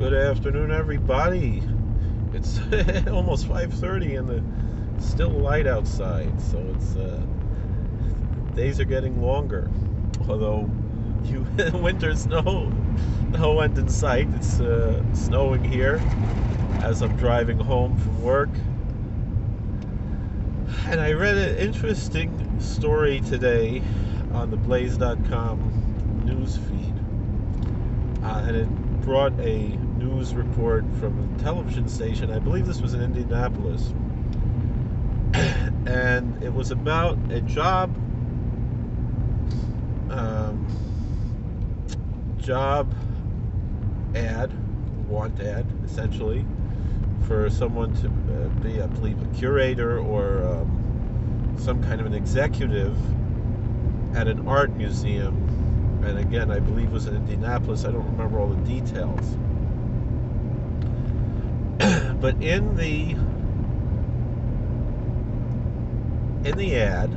Good afternoon, everybody. It's almost 5:30 and it's still light outside, so it's days are getting longer. Although winter snow no end in sight. It's snowing here as I'm driving home from work. And I read an interesting story today on the blaze.com news feed. And it brought a news report from a television station. I believe this was in Indianapolis. And it was about a job want ad, essentially, for someone to be, I believe, a curator or some kind of an executive at an art museum. And again, I believe it was in Indianapolis. I don't remember all the details. But in the ad,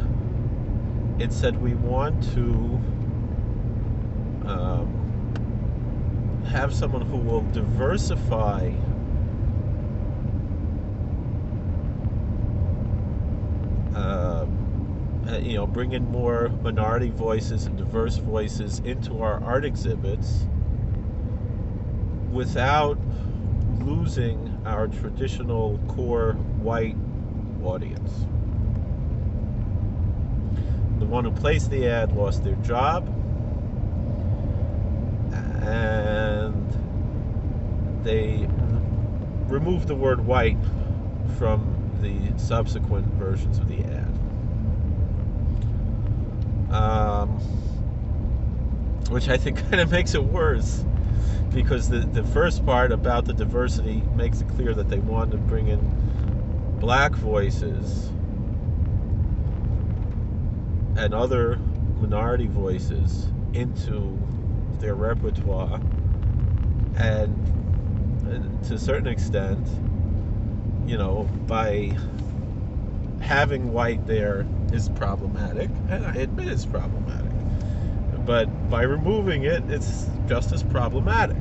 it said we want to have someone who will diversify bring in more minority voices and diverse voices into our art exhibits without losing our traditional core white audience. The one who placed the ad lost their job, and they removed the word white from the subsequent versions of the ad. Which I think kind of makes it worse, because the first part about the diversity makes it clear that they want to bring in black voices and other minority voices into their repertoire, and to a certain extent, by having white there is problematic, and I admit it's problematic. But by removing it, it's just as problematic.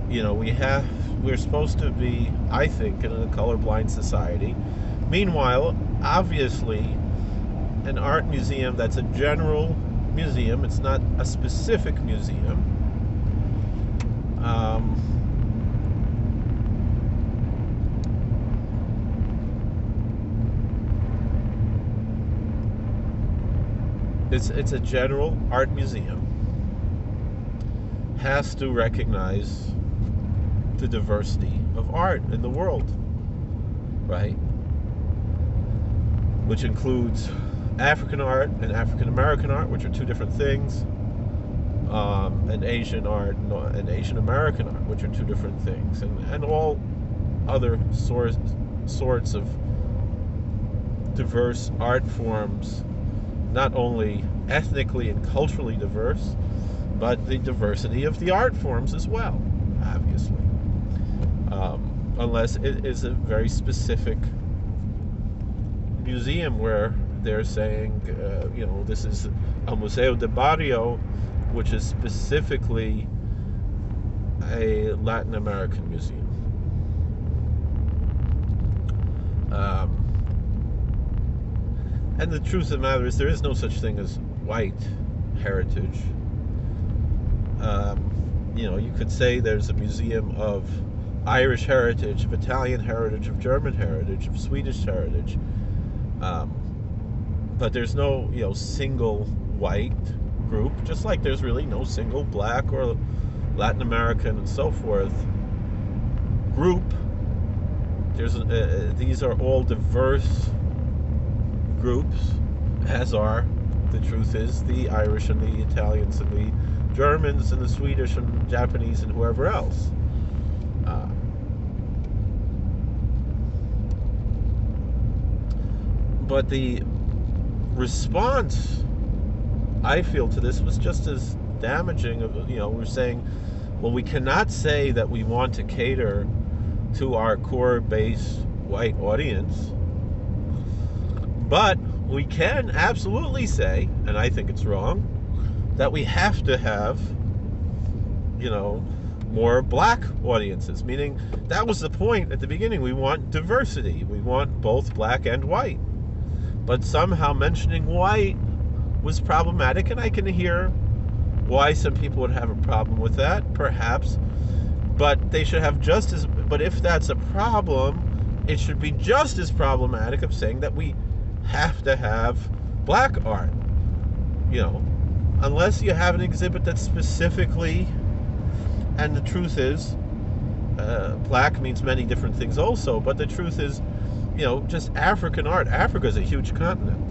We're supposed to be, I think, in a colorblind society. Meanwhile, obviously, an art museum that's a general museum, it's not a specific museum. It's a general art museum, has to recognize the diversity of art in the world, right? Which includes African art and African American art, which are two different things, and Asian art and Asian American art, which are two different things, and all other sorts of diverse art forms, not only ethnically and culturally diverse, but the diversity of the art forms as well, obviously. Unless it is a very specific museum where they're saying, this is a Museo de Barrio, which is specifically a Latin American museum. And the truth of the matter is, there is no such thing as white heritage. You could say there's a museum of Irish heritage, of Italian heritage, of German heritage, of Swedish heritage. But there's no, single white group, just like there's really no single black or Latin American and so forth group. These are all diverse groups, as are, the truth is, the Irish and the Italians and the Germans and the Swedish and Japanese and whoever else. But the response, I feel, to this was just as damaging. We're saying, well, we cannot say that we want to cater to our core base white audience, but we can absolutely say, and I think it's wrong, that we have to have, more black audiences, meaning that was the point at the beginning. We want diversity. We want both black and white. But somehow mentioning white was problematic, and I can hear why some people would have a problem with that, perhaps. But they should have just as, but if that's a problem, it should be just as problematic of saying that we have to have black art. You know, unless you have an exhibit that's specifically, and the truth is, black means many different things also, but the truth is, just African art. Africa is a huge continent.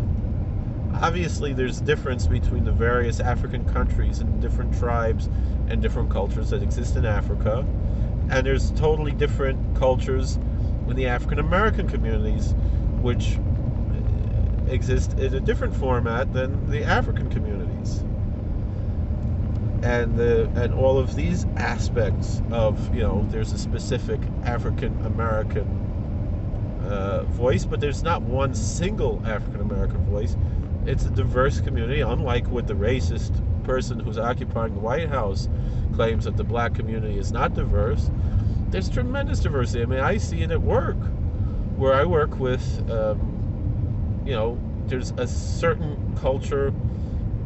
Obviously, there's difference between the various African countries and different tribes and different cultures that exist in Africa. And there's totally different cultures in the African American communities, which exist in a different format than the African communities. And all of these aspects of, there's a specific African American voice, but there's not one single African American voice. It's a diverse community, unlike with the racist person who's occupying the White House claims that the black community is not diverse. There's tremendous diversity. I mean, I see it at work, where I work with, there's a certain culture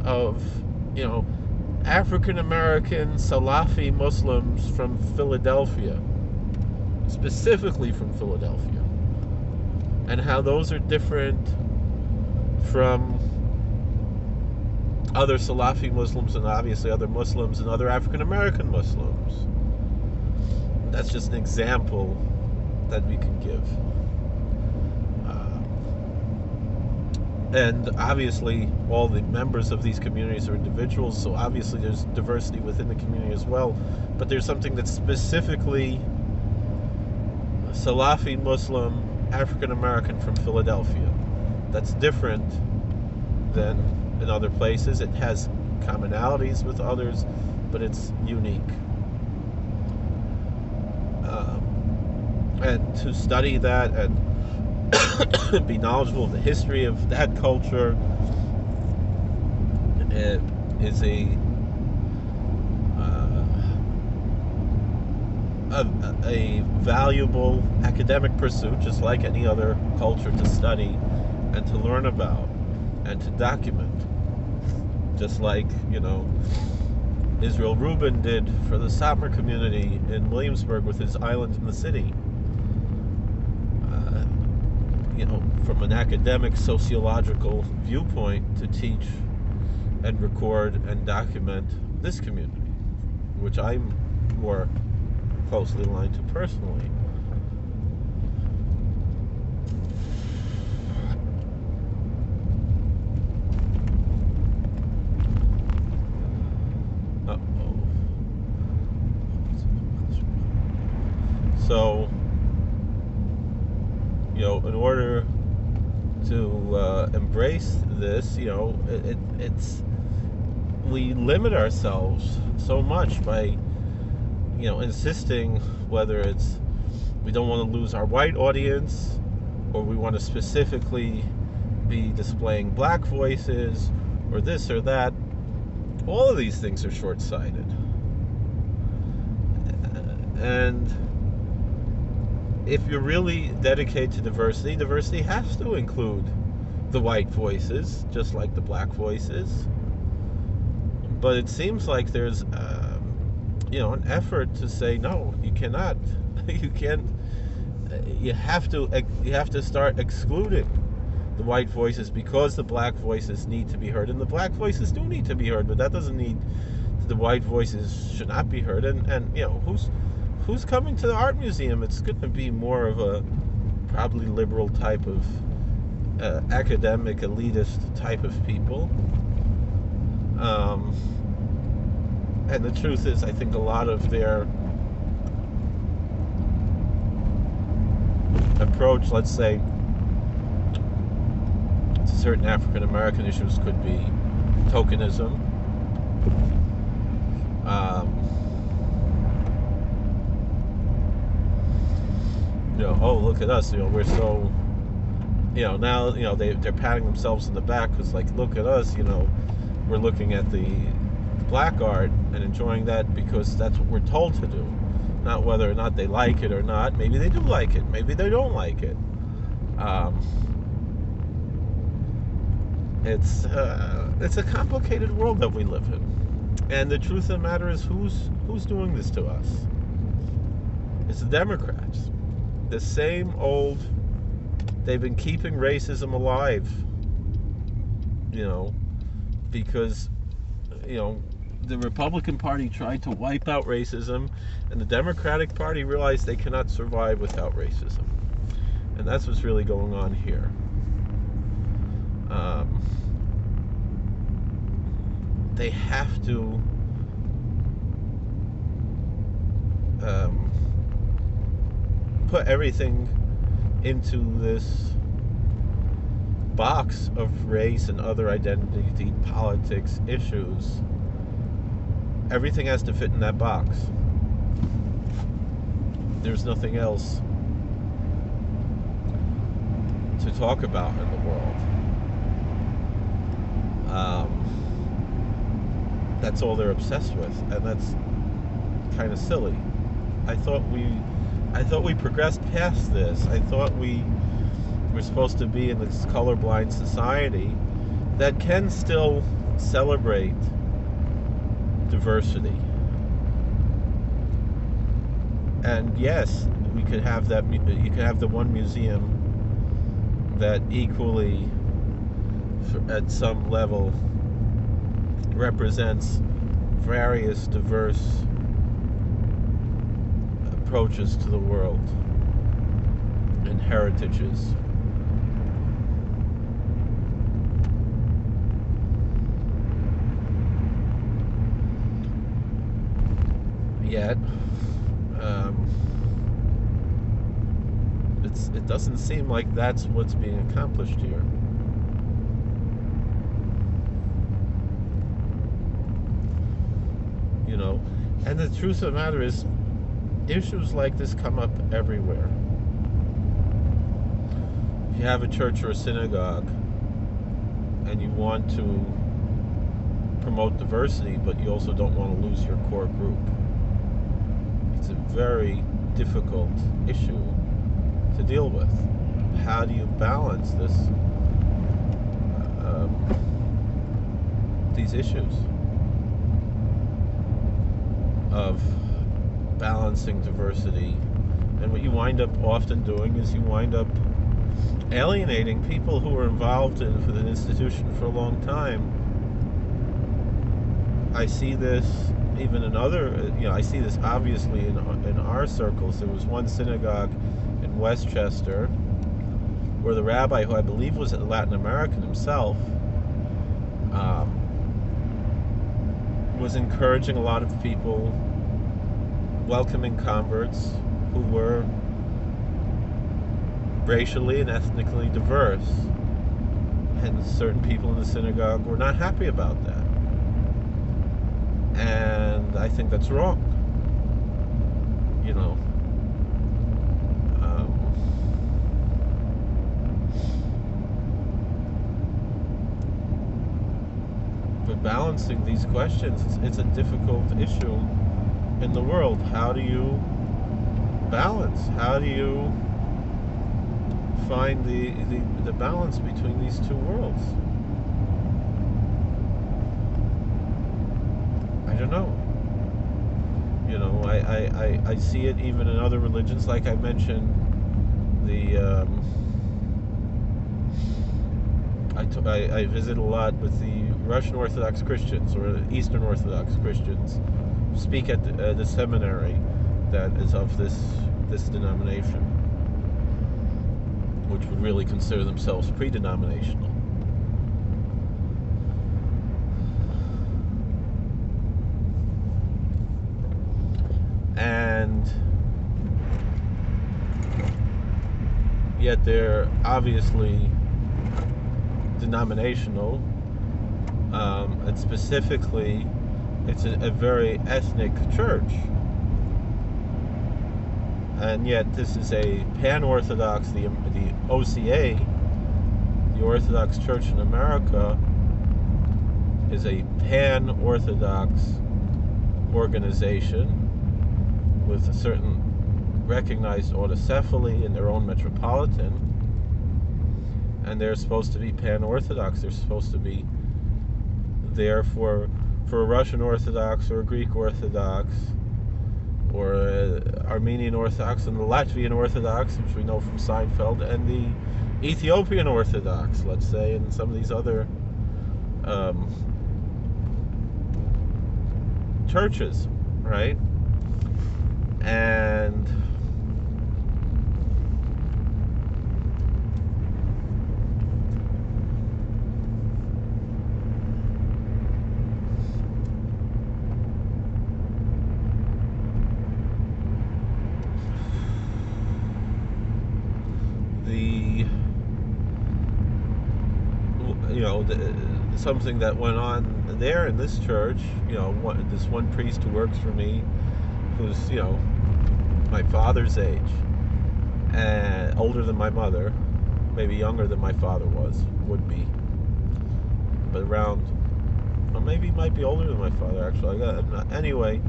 of, African American Salafi Muslims from Philadelphia, specifically from Philadelphia, and how those are different from other Salafi Muslims and obviously other Muslims and other African American Muslims. That's just an example that we can give. And obviously all the members of these communities are individuals, so obviously there's diversity within the community as well, but there's something that's specifically Salafi Muslim African American from Philadelphia that's different than in other places. It has commonalities with others, but it's unique. And to study that and be knowledgeable of the history of that culture is a valuable academic pursuit, just like any other culture to study and to learn about and to document, just like Israel Rubin did for the Satmar community in Williamsburg with his Island in the City. From an academic sociological viewpoint, to teach and record and document this community, which I'm more closely aligned to personally. So, in order to embrace this, it's we limit ourselves so much by, insisting whether it's we don't want to lose our white audience, or we want to specifically be displaying black voices, or this or that. All of these things are short-sighted. And if you're really dedicated to diversity, diversity has to include the white voices, just like the black voices. But it seems like there's, an effort to say, no, you cannot. You can't. You have to start excluding the white voices because the black voices need to be heard, and the black voices do need to be heard, but that doesn't mean the white voices should not be heard. And who's coming to the art museum? It's going to be more of a probably liberal type of academic elitist type of people. And the truth is, I think a lot of their approach, let's say, to certain African American issues could be tokenism. Oh, look at us, we're so, now, they're patting themselves in the back because, like, look at us, we're looking at the black art and enjoying that because that's what we're told to do, not whether or not they like it or not. Maybe they do like it, maybe they don't like it. It's a complicated world that we live in, and the truth of the matter is, who's doing this to us? It's the Democrats. The same old. They've been keeping racism alive, because the Republican Party tried to wipe out racism, and the Democratic Party realized they cannot survive without racism. And that's what's really going on here. They have to put everything into this box of race and other identity politics issues. Everything has to fit in that box. There's nothing else to talk about in the world. That's all they're obsessed with, and that's kind of silly. I thought we progressed past this. I thought we were supposed to be in this colorblind society that can still celebrate diversity. And yes, we could have that. You could have the one museum that equally, at some level, represents various diverse approaches to the world and heritages. Yet, it doesn't seem like that's what's being accomplished here. And the truth of the matter is, issues like this come up everywhere. If you have a church or a synagogue and you want to promote diversity, but you also don't want to lose your core group, it's a very difficult issue to deal with. How do you balance these issues of balancing diversity? And what you wind up often doing is you wind up alienating people who are involved with an institution for a long time. I see this even in other, I see this obviously in our circles. There was one synagogue in Westchester where the rabbi, who I believe was a Latin American himself, was encouraging a lot of people, welcoming converts who were racially and ethnically diverse. And certain people in the synagogue were not happy about that. And I think that's wrong. But balancing these questions, it's a difficult issue in the world. How do you balance? How do you find the balance between these two worlds? I don't know. I see it even in other religions. Like I mentioned, I visit a lot with the Russian Orthodox Christians or Eastern Orthodox Christians. Speak at the seminary that is of this denomination, which would really consider themselves pre-denominational. And yet they're obviously denominational, and specifically it's a very ethnic church, and yet this is a pan-Orthodox, the OCA, the Orthodox Church in America, is a pan-orthodox organization with a certain recognized autocephaly in their own metropolitan, and they're supposed to be pan-orthodox. They're supposed to be there for a Russian Orthodox or a Greek Orthodox or Armenian Orthodox and the Latvian Orthodox, which we know from Seinfeld, and the Ethiopian Orthodox, let's say, and some of these other churches, right? And something that went on there in this church, this one priest who works for me, who's, my father's age, and older than my mother, maybe younger than my father would be, but around, or maybe he might be older than my father, actually. Anyway,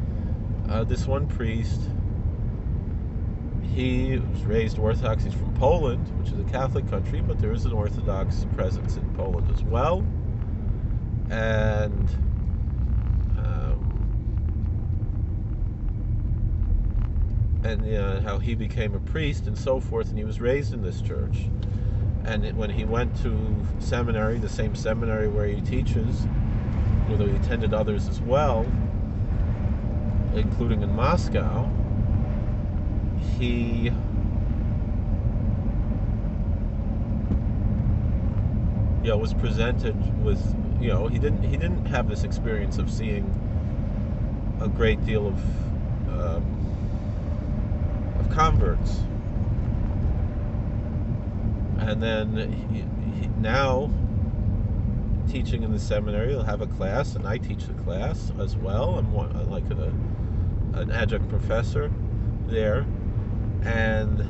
this one priest, he was raised Orthodox. He's from Poland, which is a Catholic country, but there is an Orthodox presence in Poland as well. And how he became a priest and so forth, and he was raised in this church. And when he went to seminary, the same seminary where he teaches, although he attended others as well, including in Moscow, he was presented with, he didn't have this experience of seeing a great deal of converts. And then he now teaching in the seminary, he'll have a class, and I teach the class as well. I'm like an adjunct professor there, and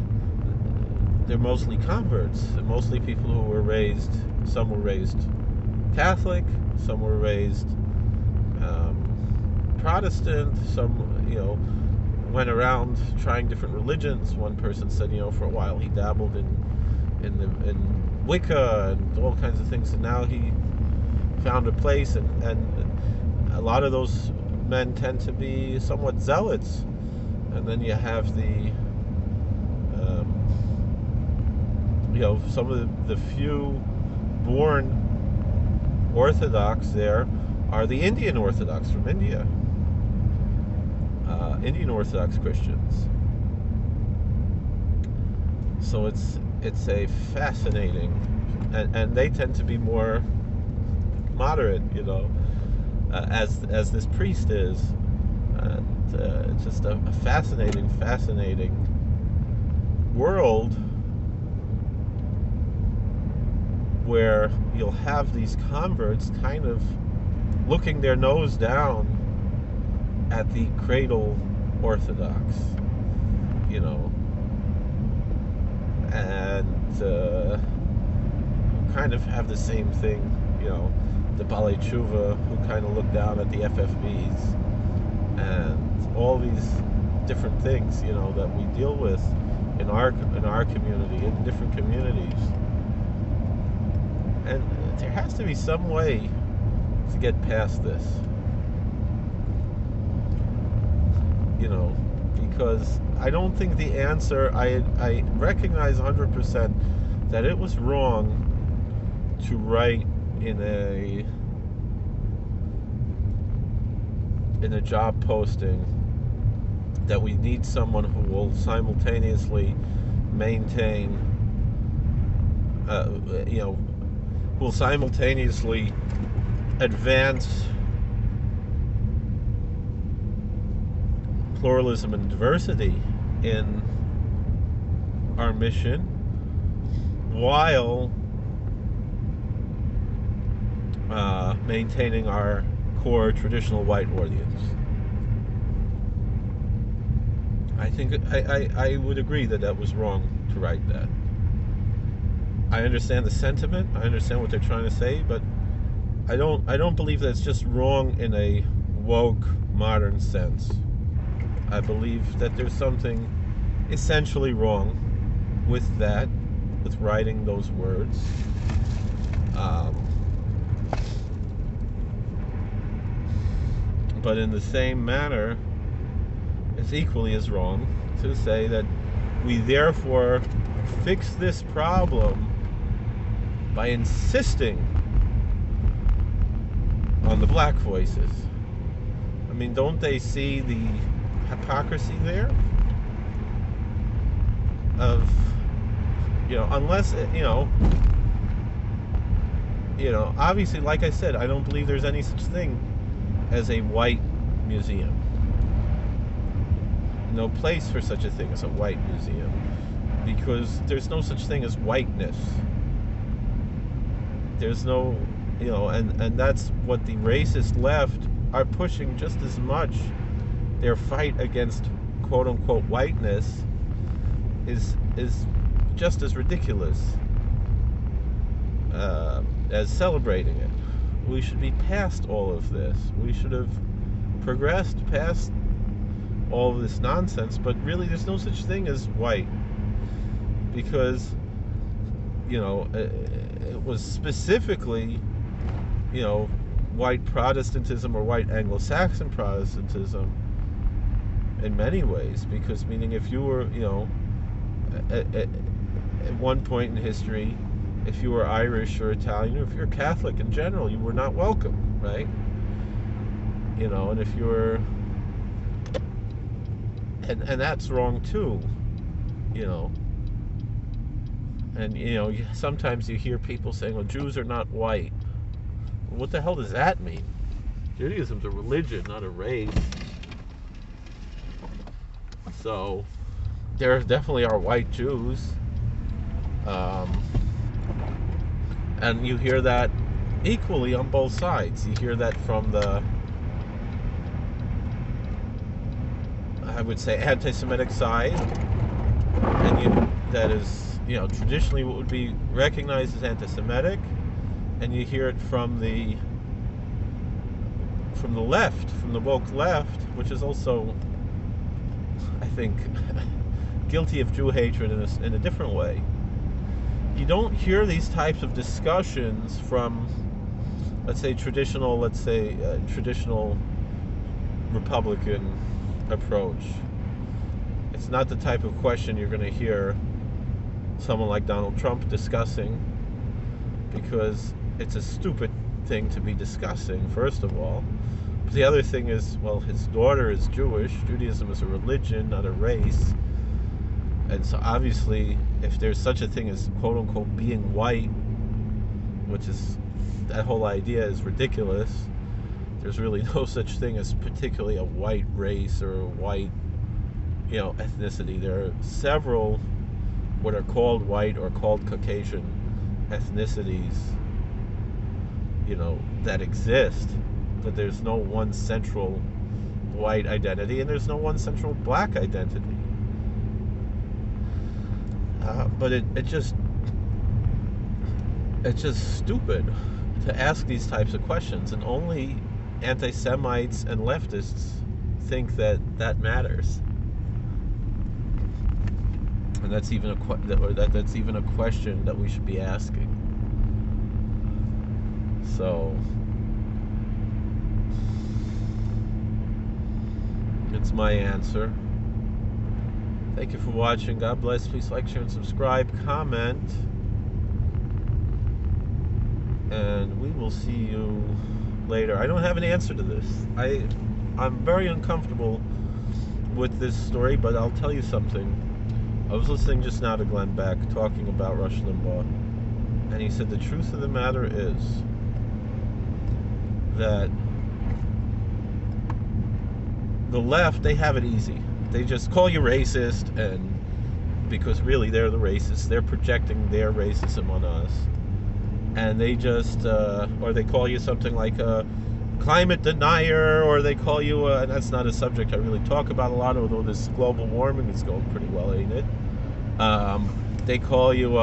they're mostly converts. They're mostly people who were raised. Some were raised Catholic, some were raised Protestant. Some, went around trying different religions. One person said, for a while he dabbled in Wicca and all kinds of things, and now he found a place. And a lot of those men tend to be somewhat zealots. And then you have the some of the few born Orthodox there are the Indian Orthodox from India, Indian Orthodox Christians. So it's a fascinating, and they tend to be more moderate, as this priest is, and it's just a fascinating world where you'll have these converts kind of looking their nose down at the cradle Orthodox, and kind of have the same thing, the Balei Tshuva, who kind of look down at the FFBs, and all these different things, that we deal with in our community, in different communities. And there has to be some way to get past this, because I don't think the answer, I recognize 100% that it was wrong to write in a job posting that we need someone who will simultaneously maintain, will simultaneously advance pluralism and diversity in our mission while maintaining our core traditional white audience. I think I would agree that was wrong to write that. I understand the sentiment, I understand what they're trying to say, but I don't believe that it's just wrong in a woke modern sense. I believe that there's something essentially wrong with that, with writing those words. But in the same manner, it's equally as wrong to say that we therefore fix this problem by insisting on the black voices. I mean, don't they see the hypocrisy there? Of, unless, obviously, like I said, I don't believe there's any such thing as a white museum. No place for such a thing as a white museum, because there's no such thing as whiteness. There's no, and that's what the racist left are pushing just as much. Their fight against quote unquote whiteness is just as ridiculous as celebrating it. We should be past all of this. We should have progressed past all of this nonsense, but really there's no such thing as white, because it was specifically white Protestantism or white Anglo-Saxon Protestantism in many ways, because meaning if you were at one point in history, if you were Irish or Italian, or if you're Catholic in general, you were not welcome, right? And if you were, and that's wrong too, and sometimes you hear people saying, well, Jews are not white. Well, what the hell does that mean? Judaism's a religion, not a race. So there definitely are white Jews, and you hear that equally on both sides. You hear that from the, I would say, anti-Semitic side, and that is, traditionally what would be recognized as anti-Semitic, and you hear it from the left, from the woke left, which is also, I think, guilty of Jew hatred in a different way. You don't hear these types of discussions from, let's say, traditional Republican approach. It's not the type of question you're going to hear someone like Donald Trump discussing, because it's a stupid thing to be discussing, first of all. But the other thing is, well, his daughter is Jewish. Judaism is a religion, not a race. And so obviously, if there's such a thing as quote unquote being white, which is, that whole idea is ridiculous. There's really no such thing as particularly a white race or a white, ethnicity. There are several what are called white or called Caucasian ethnicities, that exist, but there's no one central white identity, and there's no one central black identity. But it's just stupid to ask these types of questions, and only anti-Semites and leftists think that matters, and that's even that's even a question that we should be asking. So it's my answer. Thank you for watching. God bless. Please like, share, and subscribe. Comment. And we will see you later. I don't have an answer to this. I'm very uncomfortable with this story, but I'll tell you something. I was listening just now to Glenn Beck talking about Rush Limbaugh, and he said the truth of the matter is that the left, they have it easy. They just call you racist, and because really they're the racists, they're projecting their racism on us, and they just or they call you something like a climate denier, or they call you and that's not a subject I really talk about a lot, although this global warming is going pretty well, ain't it? They call you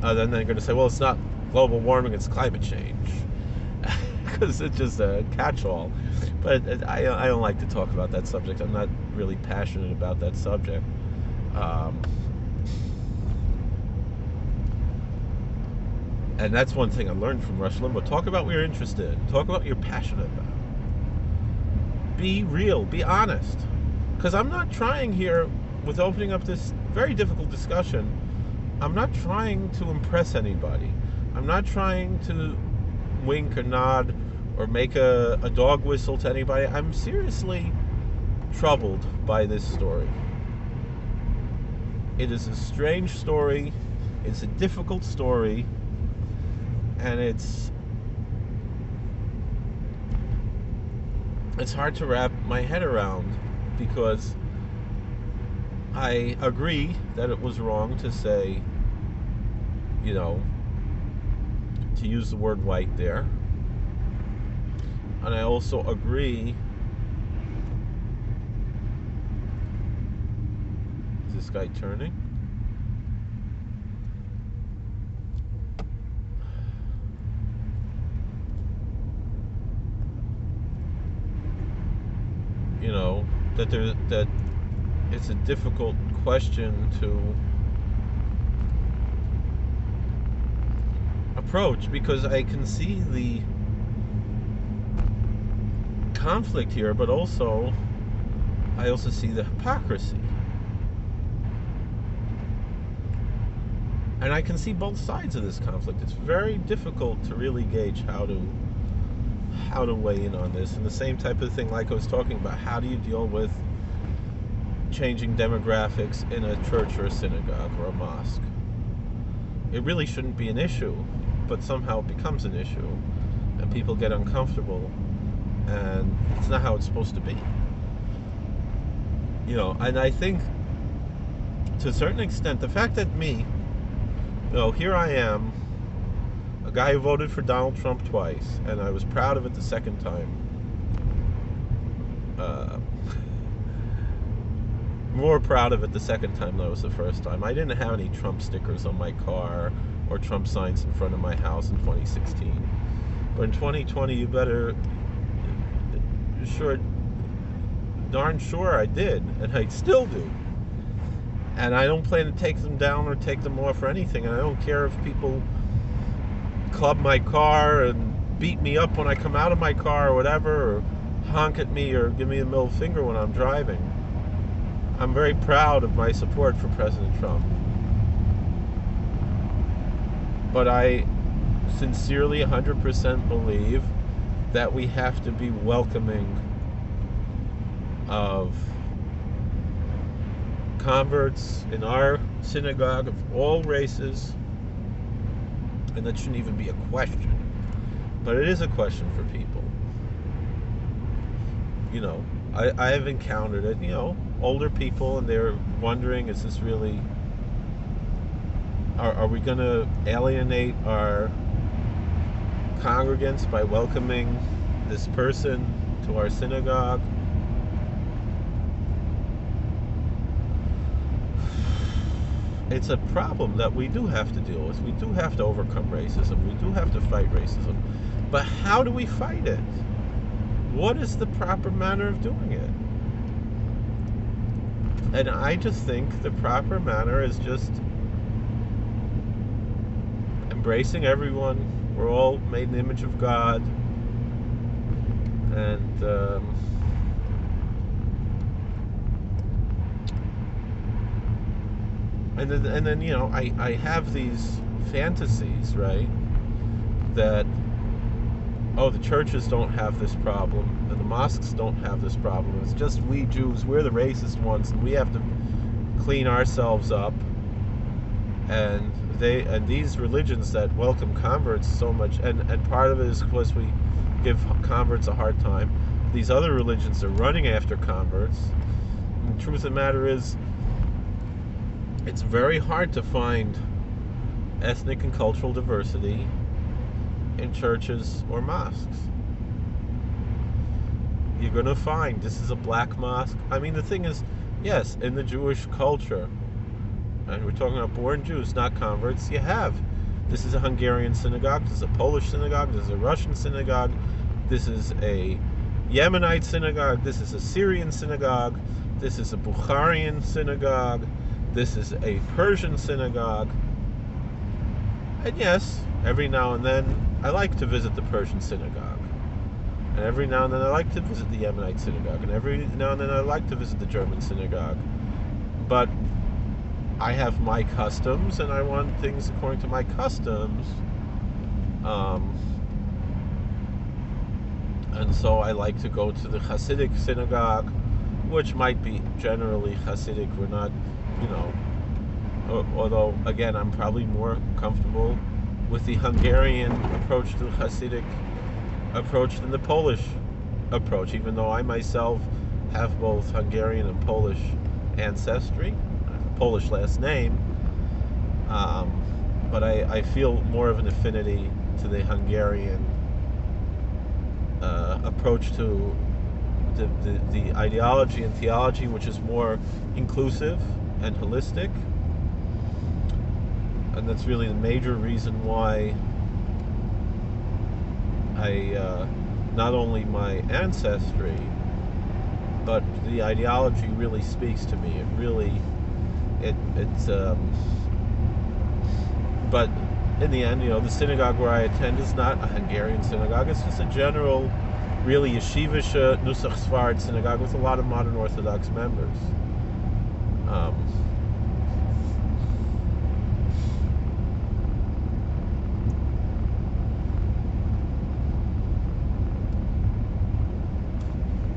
then they're going to say, well, it's not global warming, it's climate change. because it's just a catch-all. But I don't like to talk about that subject. I'm not really passionate about that subject. Um, and that's one thing I learned from Rush Limbaugh. Talk about what you're interested in. Talk about what you're passionate about. Be real. Be honest. Because I'm not trying here, with opening up this very difficult discussion, I'm not trying to impress anybody. I'm not trying to wink or nod or make a dog whistle to anybody. I'm seriously troubled by this story. It is a strange story. It's a difficult story. And it's hard to wrap my head around, because I agree that it was wrong to say, to use the word white there. And I also agree, is this guy turning? That it's a difficult question to approach, because I can see the conflict here, but I also see the hypocrisy. And I can see both sides of this conflict. It's very difficult to really gauge how to weigh in on this. And the same type of thing, like I was talking about, how do you deal with changing demographics in a church or a synagogue or a mosque? It really shouldn't be an issue, but somehow it becomes an issue, and people get uncomfortable, and it's not how it's supposed to be. And I think, to a certain extent, the fact that here I am, a guy who voted for Donald Trump twice, and I was proud of it the second time. More proud of it the second time than I was the first time. I didn't have any Trump stickers on my car or Trump signs in front of my house in 2016. But in 2020, you better darn sure I did, and I still do. And I don't plan to take them down or take them off or anything. And I don't care if people club my car and beat me up when I come out of my car or whatever, or honk at me or give me a middle finger when I'm driving. I'm very proud of my support for President Trump. But I sincerely 100% believe that we have to be welcoming of converts in our synagogue of all races, and that shouldn't even be a question. But it is a question for people. I have encountered it, older people, and they're wondering, is this really, are we going to alienate our congregants by welcoming this person to our synagogue? It's a problem that we do have to deal with. We do have to overcome racism. We do have to fight racism. But how do we fight it? What is the proper manner of doing it? And I just think the proper manner is just embracing everyone. We're all made in the image of God. And then I have these fantasies, right? That, the churches don't have this problem, and the mosques don't have this problem. It's just we Jews, we're the racist ones, and we have to clean ourselves up. And these religions that welcome converts so much, and part of it is because we give converts a hard time. These other religions are running after converts. And the truth of the matter is, it's very hard to find ethnic and cultural diversity in churches or mosques. You're going to find this is a black mosque. I mean, the thing is, yes, in the Jewish culture, and we're talking about born Jews, not converts, this is a Hungarian synagogue, this is a Polish synagogue, this is a Russian synagogue, This is a Yemenite synagogue. This is a Syrian synagogue. This is a Bukharian synagogue. This is a Persian synagogue. And yes, every now and then I like to visit the Persian synagogue. And every now and then I like to visit the Yemenite synagogue. And every now and then I like to visit the German synagogue. But I have my customs, and I want things according to my customs. And so I like to go to the Hasidic synagogue, which might be generally Hasidic. We're not, although, again, I'm probably more comfortable with the Hungarian approach to the Hasidic approach than the Polish approach, even though I myself have both Hungarian and Polish ancestry, Polish last name, but I feel more of an affinity to the Hungarian approach to the ideology and theology, which is more inclusive and holistic. And that's really the major reason why not only my ancestry, but the ideology really speaks to me. But in the end, the synagogue where I attend is not a Hungarian synagogue. It's just a general, really yeshivish Nusach Sfard synagogue with a lot of modern Orthodox members.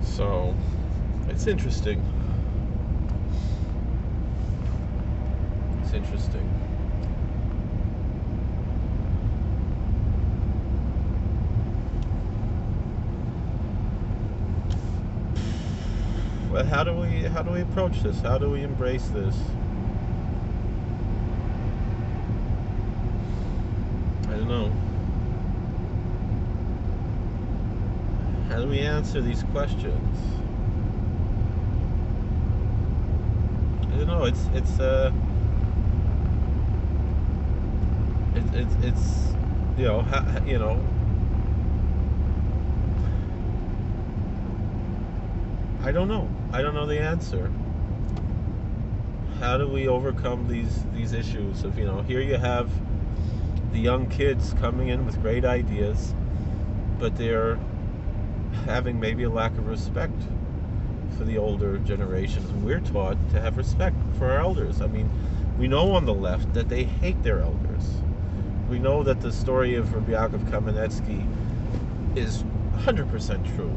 So it's interesting. It's interesting. But how do we approach this? How do we embrace this? I don't know. How do we answer these questions? I don't know. It's I don't know. I don't know the answer. How do we overcome these issues of, here you have the young kids coming in with great ideas, but they're having maybe a lack of respect for the older generations. And we're taught to have respect for our elders. I mean, we know on the left that they hate their elders. We know that the story of Rabbi Yaakov Kaminetsky is 100% true.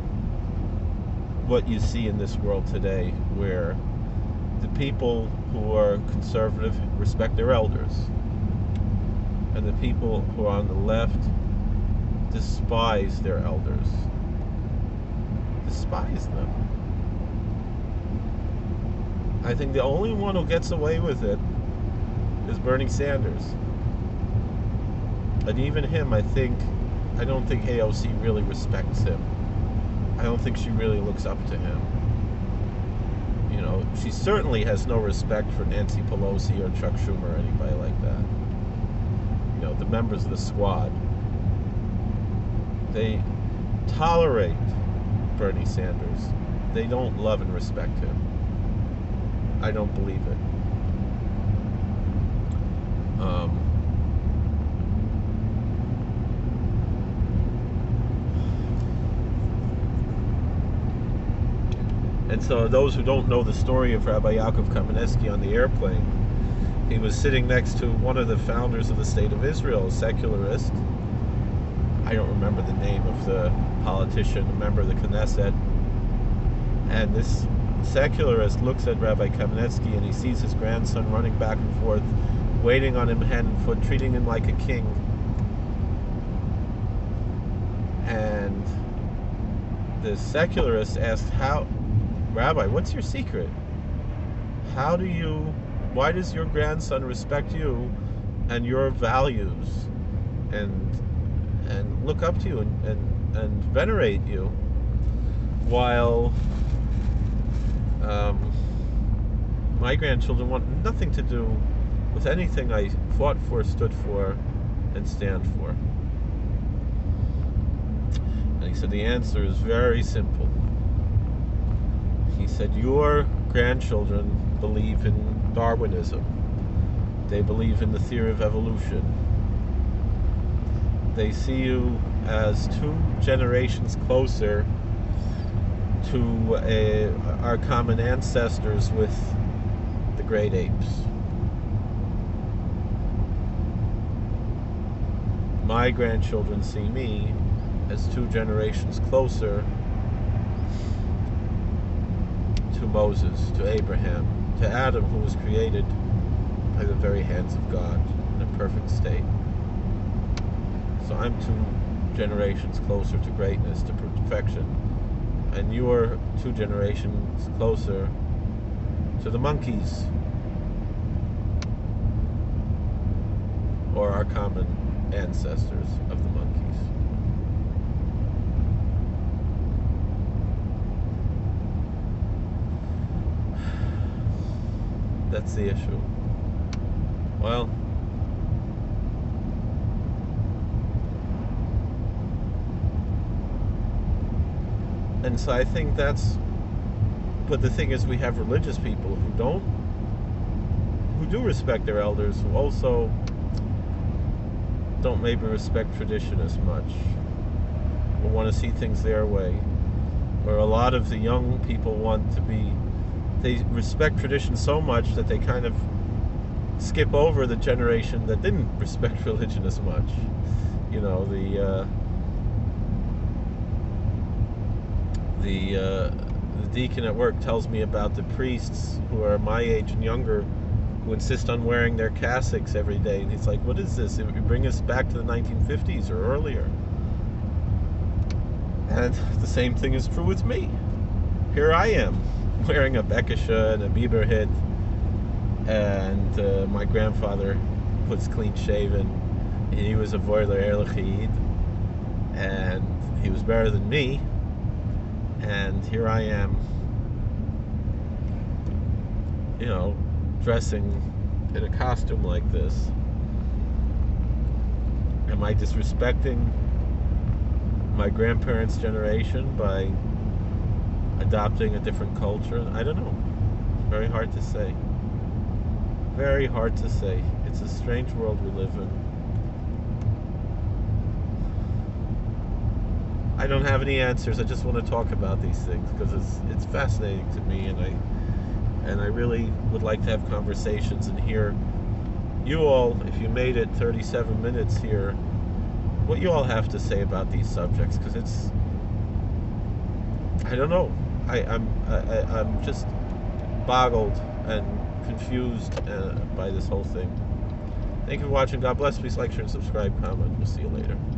What you see in this world today, where the people who are conservative respect their elders, and the people who are on the left despise their elders. Despise them. I think the only one who gets away with it is Bernie Sanders. And even him, I don't think AOC really respects him. I don't think she really looks up to him. She certainly has no respect for Nancy Pelosi or Chuck Schumer or anybody like that. The members of the squad. They tolerate Bernie Sanders. They don't love and respect him. I don't believe it. And so those who don't know the story of Rabbi Yaakov Kaminetsky on the airplane, he was sitting next to one of the founders of the State of Israel, a secularist. I don't remember the name of the politician, a member of the Knesset. And this secularist looks at Rabbi Kaminetsky and he sees his grandson running back and forth, waiting on him hand and foot, treating him like a king. And the secularist asked, Rabbi, what's your secret? Why does your grandson respect you and your values and look up to you and venerate you, while my grandchildren want nothing to do with anything I fought for, stood for, and stand for? And he said the answer is very simple. He said your grandchildren believe in Darwinism. They believe in the theory of evolution. They see you as 2 generations closer to our common ancestors with the great apes. My grandchildren see me as 2 generations closer to Moses, to Abraham, to Adam, who was created by the very hands of God in a perfect state. So I'm 2 generations closer to greatness, to perfection, and you're 2 generations closer to the monkeys, or our common ancestors of the monkeys. That's the issue. Well, and so I think that's, but the thing is, we have religious people who do respect their elders, who also don't maybe respect tradition as much, or want to see things their way. Where a lot of the young people they respect tradition so much that they kind of skip over the generation that didn't respect religion as much. You know, the deacon at work tells me about the priests who are my age and younger, who insist on wearing their cassocks every day. And he's like, what is this? It would bring us back to the 1950s or earlier. And the same thing is true with me. Here I am, wearing a bekisha and a Bieber hit, and my grandfather was clean shaven. He was a Voiler Erlechid, and he was better than me. And here I am, you know, dressing in a costume like this. Am I disrespecting my grandparents' generation by adopting a different culture? I don't know. Very hard to say. Very hard to say. It's a strange world we live in. I don't have any answers. I just want to talk about these things because it's fascinating to me, and I really would like to have conversations and hear you all, if you made it 37 minutes here, what you all have to say about these subjects, because it's, I don't know. I'm just boggled and confused by this whole thing. Thank you for watching. God bless. Please like, share, and subscribe, comment. We'll see you later.